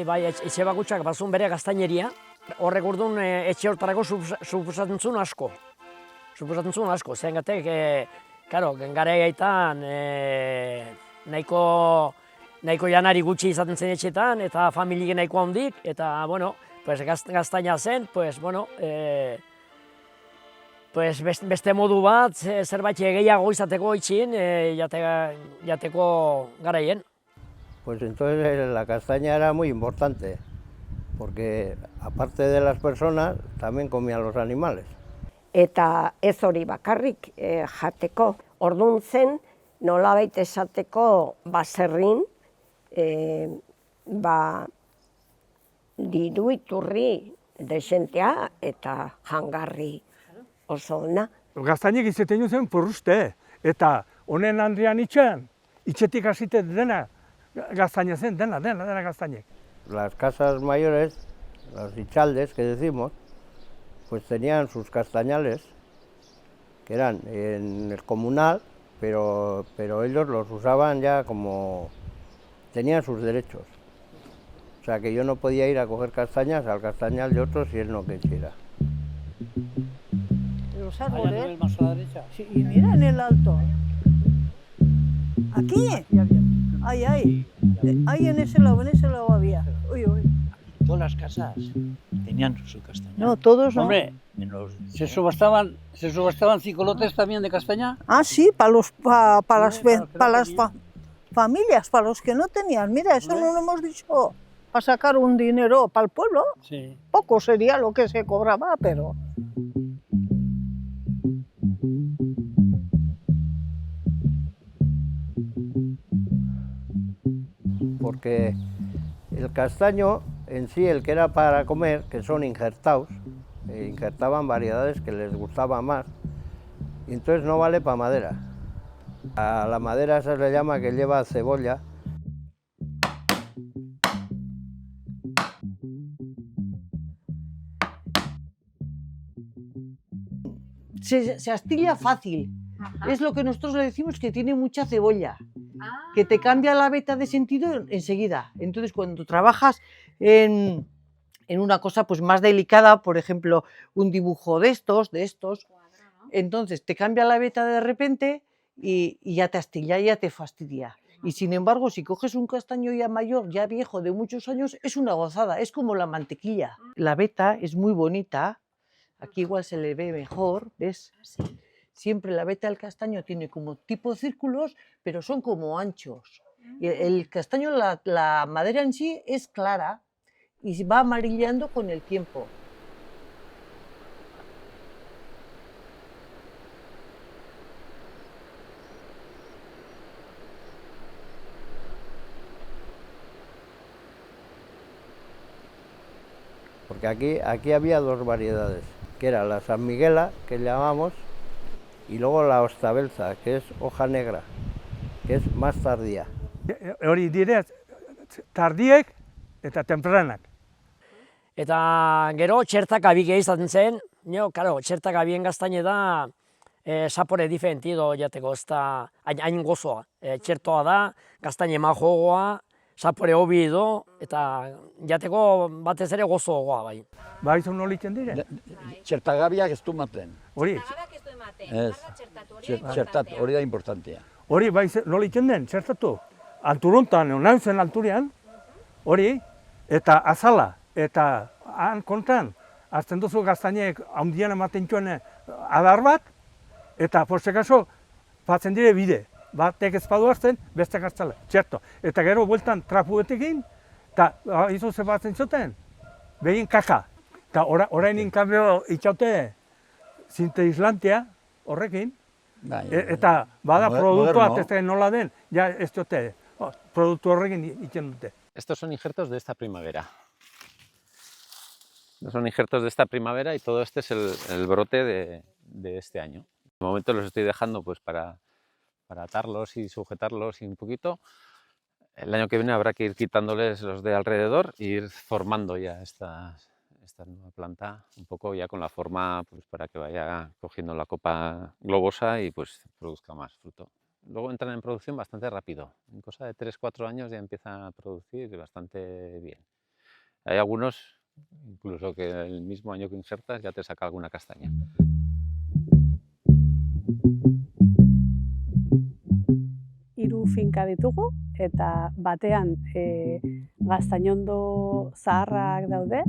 bai, etxe bakutsak bazun bere gaztaineria. Horrek urduan etxe hortarako suposatzen zuen asko. Suposatzen zuen asko, zengatek, karo, gara egaitan nahiko janari gutxi izaten zen etxetan, eta familiek nahiko handik, eta, bueno, pues gaztaina zen, pues, bueno, pues beste modu bat, zerbait gehiago izateko itxin, jateko garaien. Pues entonces la castaña era muy importante, porque aparte de las personas, también comían los animales. Eta ez hori bakarrik jateko. Orduan zen, nolabait esateko baserrin, diru iturri desentea eta jangarri oso ona. Gaztainek izaten zen porruste, eta honen handrian itxetik hasite dena gaztaina zen, dena gaztainek. Las casas mayores, los ichaldes que decimos, pues tenían sus castañales, que eran en el comunal, pero ellos los usaban ya como... tenían sus derechos. O sea que yo no podía ir a coger castañas al castañal de otros si él no quisiera. Los árboles. Allá más a la derecha. Sí, y mira en el alto. ¿Aquí? Ahí en ese lado había. Uy. Todas las casas tenían su castaña. No, todos no. Hombre, ¿se subastaban cicolotes también de castaña? Ah, sí, para las familias, para los que no tenían. Mira, eso no lo hemos dicho. Para sacar un dinero para el pueblo. Sí. Poco sería lo que se cobraba, pero... Porque el castaño en sí, el que era para comer, que son injertados, injertaban variedades que les gustaba más, y entonces no vale para madera. A la madera se le llama que lleva cebolla. Se astilla fácil. Ajá. Es lo que nosotros le decimos, que tiene mucha cebolla, que te cambia la veta de sentido enseguida. Entonces, cuando trabajas en una cosa pues más delicada, por ejemplo, un dibujo de estos, entonces te cambia la veta de repente y ya te astilla, ya te fastidia. Y sin embargo, si coges un castaño ya mayor, ya viejo, de muchos años, es una gozada, es como la mantequilla. La veta es muy bonita, aquí igual se le ve mejor, ¿ves? Siempre la veta del castaño tiene como tipo círculos, pero son como anchos. Y el castaño, la madera en sí es clara y va amarillando con el tiempo. Porque aquí había dos variedades, que era la San Miguela, que llamamos, y luego la Ostabelza, que es hoja negra, que es más tardía. Hori dire, tardiek eta tempranak. Eta gero txertak abik izaten zen, txertak abien gaztaine da sapore diferentido jateko, ez da hain gozoa. Txertoa da, gaztaine majogoa, sapore hobi edo, eta jateko batez ere gozoagoa bai. Baizu nolitzen dire? Txertagabiak ez du maten. Hori? Txertat, hori da importantea. Hori nolitzen den, txertatu? Alturontan, onauzen alturian, hori, eta azala, eta han kontan, azten duzu gaztainek handian ematen txuen adar bat, eta porzekaso, patzen dire bide. Batek ez badu hartzen, beste hartzala, txerto. Eta gero bueltan trapuetekin, eta izu ze batzen zuten, behin kaka. Eta orain inkambio itxaute zinte islantea horrekin, eta bada produktua, ez nola den, ja ez dute, produktu horrekin itxen dute. Estos son injertos de esta primavera. Son injertos de esta primavera y todo este es el brote de este año. De momento los estoy dejando pues para atarlos y sujetarlos y un poquito. El año que viene habrá que ir quitándoles los de alrededor e ir formando ya esta nueva planta un poco ya con la forma pues para que vaya cogiendo la copa globosa y pues produzca más fruto. Luego entran en producción bastante rápido. En cosa de 3-4 años ya empieza a producir bastante bien. Hay algunos, incluso que el mismo año que injertas ya te saca alguna castaña. Hiru finka ditugu eta batean gaztainondo zaharrak daude,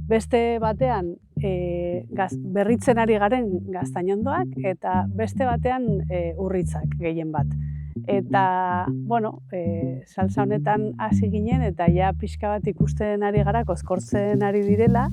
beste batean berritzen ari garen gaztainondoak eta beste batean urritzak gehien bat. Eta, bueno, salsa honetan hasi ginen eta ja pixka bat ikusten ari gara, kozkortzen ari direla.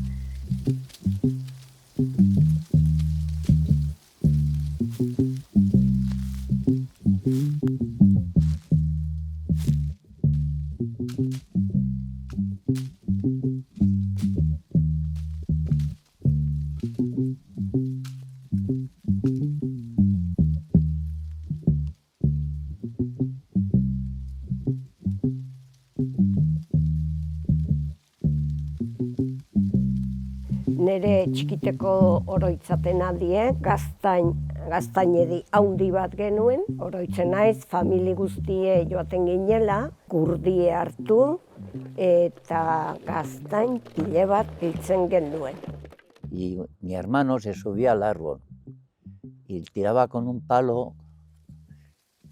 Nere txikiteko oroitzaten adie, gaztainedi haundi bat genuen, oroitzen naiz, famili guztie joaten ginela, gurdie hartu eta gaztain pile bat biltzen genuen. Y mi hermano se subía al árbol y tiraba con un palo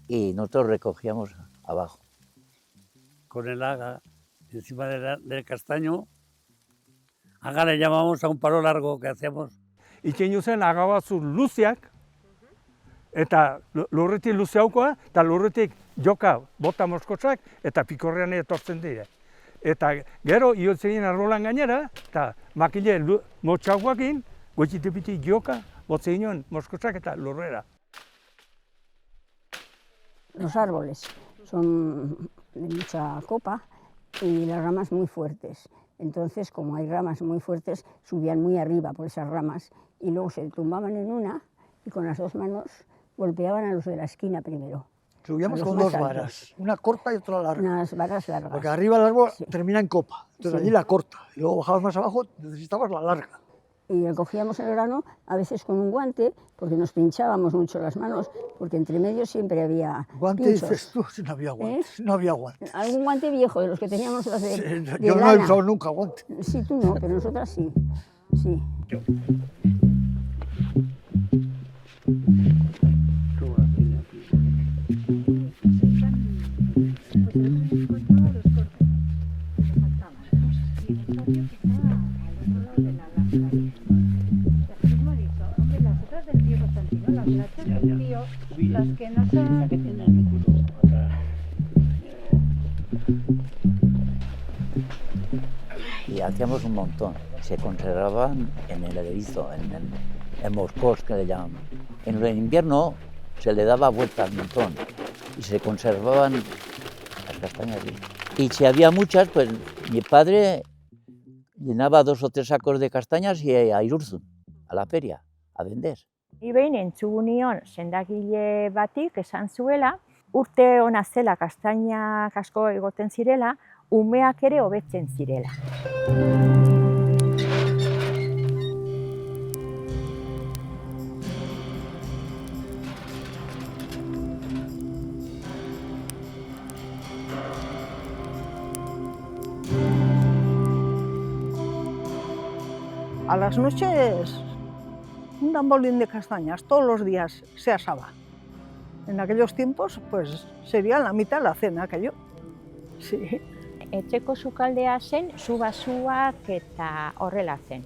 y nosotros recogíamos abajo. Con el haga encima del castaño. Haga le llamamos a un palo largo que hacíamos. Itxeinu zen agabatzu luzeak, eta lurretik luzeaukoa, eta lurretik joka bota moskotzak, eta pikorrean etortzen dira. Eta gero, iotzen arrolan gainera, eta makile motxauakin, goititipiti joka, botzen moskotzak eta lurrera. Los árboles son de mucha copa y las ramas muy fuertes. Entonces, como hay ramas muy fuertes, subían muy arriba por esas ramas y luego se tumbaban en una y con las dos manos golpeaban a los de la esquina primero. Subíamos con dos varas, una corta y otra larga. Unas varas largas. Porque arriba el árbol Sí. termina en copa, entonces Sí. allí la corta. Y luego bajabas más abajo, necesitabas la larga. Y recogíamos el grano a veces con un guante, porque nos pinchábamos mucho las manos, porque entre medio siempre había Guante pinchos. dices tú, si no había guantes, no había guantes. Algún guante viejo de los que teníamos los de, Sí, de yo no he lana. usado nunca guantes. Sí, tú no, pero nosotras sí. Sí. Y hacíamos un montón. Se conservaban en el erizo, en moscos que le llaman. En el invierno se le daba vuelta al montón y se conservaban las castañas. Y si había muchas, pues mi padre llenaba 2 o 3 sacos de castañas y a Irurzun, a la feria, a vender. Ni behin entzun nion sendagile batik esan zuela, urte ona zela kastainak asko egoten zirela, umeak ere hobetzen zirela. A las noches, un dambolín de castañas, todos los días se asaba. En aquellos tiempos, pues sería la mitad de la cena aquello. Sí. Etxeko sukaldea zen, su-basuak eta horrela zen.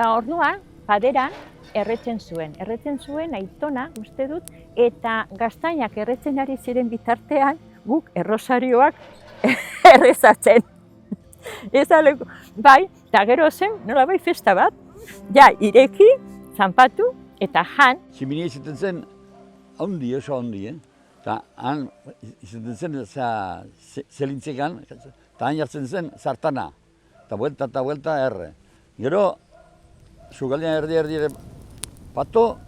Orduan, paderan erretzen zuen aitona, uste dut, eta gaztainak erretzen ari ziren bitartean, guk errosarioak errezatzen. Bai, eta gero zen, nolabait festa bat, ja, ireki, zanpatu eta jan. Tximinia izaten zen, haundi, oso haundi, eta han izaten zen zelintzekan, eta han jartzen zen sartana, eta buelta erre. Gero, sugaldean erdi pato,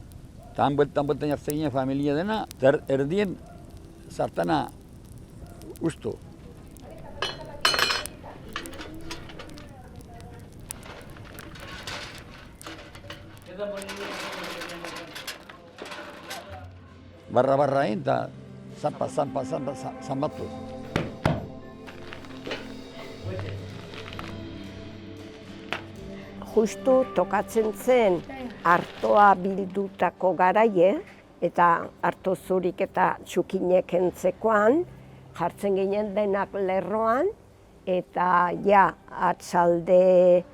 eta han bueltan jartzen ginen familia dena, eta erdien sartana ustu. Barra egin eta zanpatu. justu tokatzen zen artoa bildutako garaie, eta arto zurik eta txukinek entzekoan, jartzen ginen denak lerroan, eta ja atxalde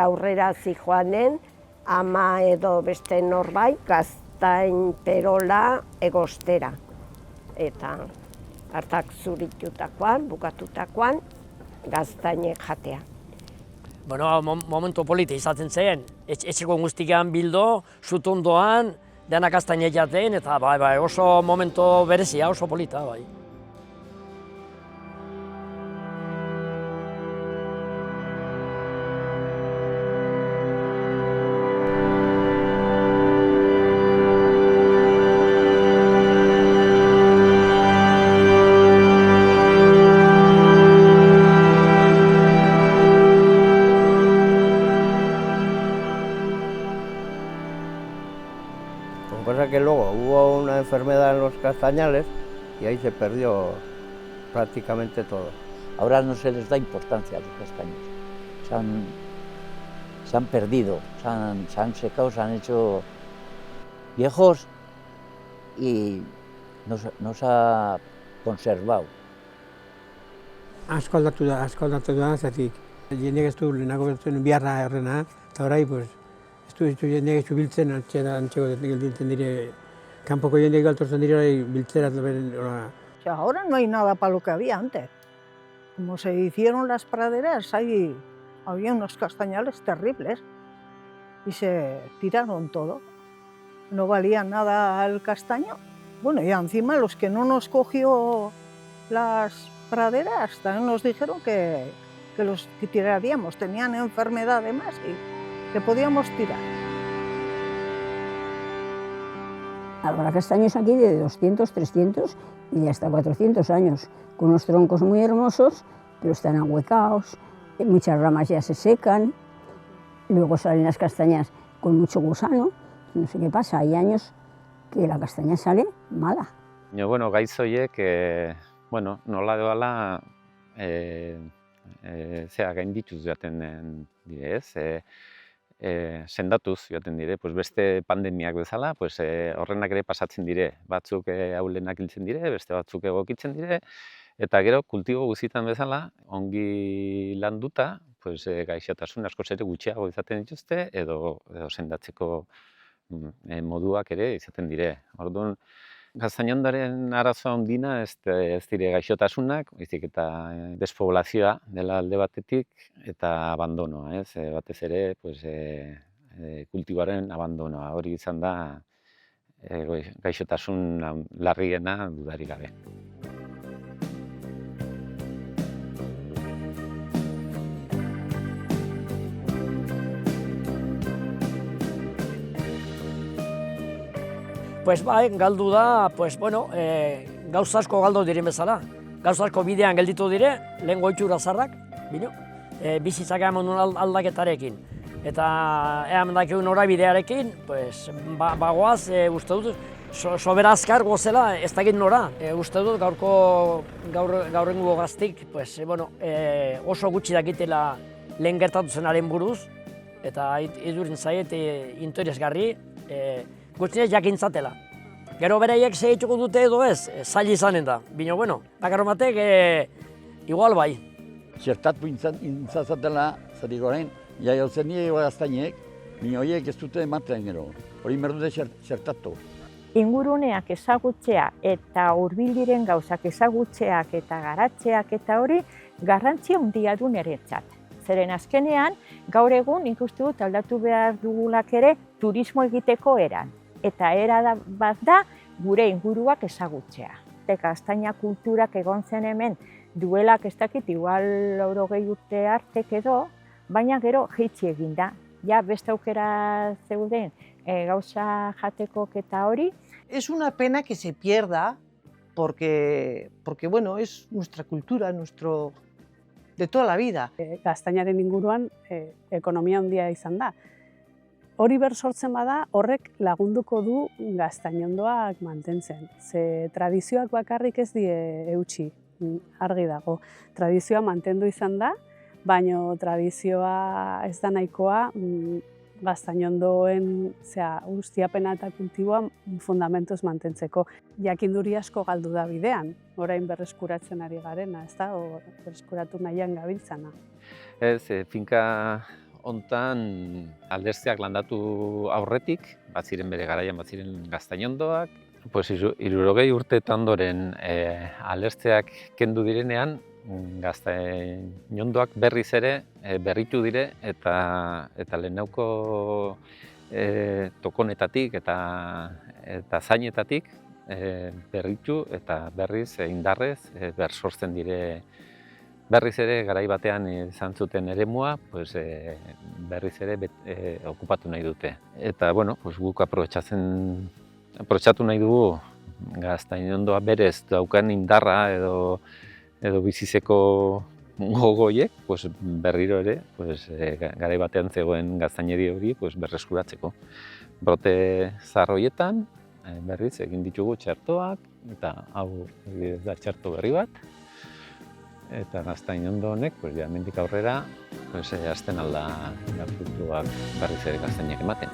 aurrera zijoanen, ama edo beste norbait gaztain perola egostera. Eta hartak zuritutakoan, bukatutakoan, gaztainek jatea. Bueno, momentu polita izaten zen, etxeko guztikan bildo, sutondoan, denak gaztainek jaten, eta bai, oso momentu berezia, oso polita, bai. Que luego hubo una enfermedad en los castañales y ahí se perdió prácticamente todo. Ahora no se les da importancia a los castaños. Se han perdido, se han secado, se han hecho viejos y no se ha conservado. Asko aldatu da, zatik jendeak ez du lehenago biharra errena, eta orai, ez du jendeak ez du biltzen, antxeko gelditzen dire, kanpoko jendeak galtortzen dire, biltzera. Ahora no hay nada para lo que había antes. Como se hicieron las praderas, había unos castañales terribles y se tiraron todo. No valía nada el castaño. Bueno, y encima los que no nos cogió las praderas también nos dijeron que los que tiraríamos tenían enfermedad además y que podíamos tirar. Habrá castaños aquí de 200, 300 y hasta 400 años, con unos troncos muy hermosos, pero están ahuecados, muchas ramas ya se secan, luego salen las castañas con mucho gusano, no sé qué pasa, hay años que la castaña sale mala. Bueno, gaitz horiek, nola doala, gaindituz joaten dire, sendatuz joaten dire, beste pandemiak bezala, horrenak ere pasatzen dire, batzuk ahulenak hiltzen dire, beste batzuk egokitzen dire, eta gero kultibo guztietan bezala, ongi landuta, gaixotasun askoz ere gutxiago izaten dituzte, edo sendatzeko moduak ere izaten dire. Orduan, gaztainondaren arazoa handina ez dire gaixotasunak, baizik eta despoblazioa dela alde batetik eta abandonoa, batez ere kultiboaren abandonoa. Hori izan da gaixotasun larriena dudarik gabe. Galdu da, gauza asko galdu diren bezala. Gauza asko bidean gelditu dire, lehen goitxura zarrak, bizitzak eman aldaketarekin. Eta eman dakikun norabidearekin, bagoaz, uste dut, sobera azkar gozela, ez dakit nora. Uste dut, gaur engugo gaztik, oso gutxi dakitela lehen gertatu zenaren buruz, eta idurin zaiet interesgarri, guztiak jakintzatela. Gero bereiek segituko dute edo ez, zail izanen da. Bino, bakarro batek, igual bai. Txertatu intzazatela, zatik orain, jaiotzen nire gaztainek, bino horiek ez dute ematen gero. Hori merdute txertatu. Inguruneak ezagutzea eta hurbil diren gauzak ezagutzeak eta garatzeak eta hori garrantzia handia du niretzat. Zeren azkenean, gaur egun ikustu dut aldatu behar dugulak ere turismo egiteko eran. Eta era bat da gure inguruak ezagutzea. Gaztaina kulturak egon zen hemen duelak ez dakit, igual 80 urte artek edo, baina gero jaitsi egin da. Ja beste aukera zeuden gauza jatekok eta hori. Es una pena que se pierda porque es nuestra cultura, de toda la vida. Gaztainaren inguruan ekonomia handia izan da. Hori sortzen bada, horrek lagunduko du gaztainondoak mantentzen. Ze tradizioak bakarrik ez die eutsi, argi dago. Tradizioa mantendu izan da, baino tradizioa ez da nahikoa, gaztainondoen ustiapena eta kultiboa fundamentuz mantentzeko. Jakinduri asko galdu da bidean, orain berreskuratzen ari garena, ezta? Berreskuratu nahian gabiltzana. Ez, finka hontan alderziak landatu aurretik, baziren bere garaian, baziren gaztainondoak, 60 urteetan ondoren alderziak kendu direnean, gaztainondoak berriz ere berritu dire eta lehenauko tokonetatik eta zainetatik berritu eta berriz indarrez sortzen dire. Berriz ere garai batean izan zuten eremua, berriz ere okupatu nahi dute. Eta guk aprobetxatu nahi dugu gaztainondoa berez daukan indarra edo bizizeko gogoiek, berriro ere garai batean zegoen gaztaineri hori berreskuratzeko. Brote zahar horietan berriz egin ditugu txertoak, eta hau da txerto berri bat. Eta gaztainondo honek, hemendik aurrera, hasten alda fruituak berriz ere gaztainak ematen.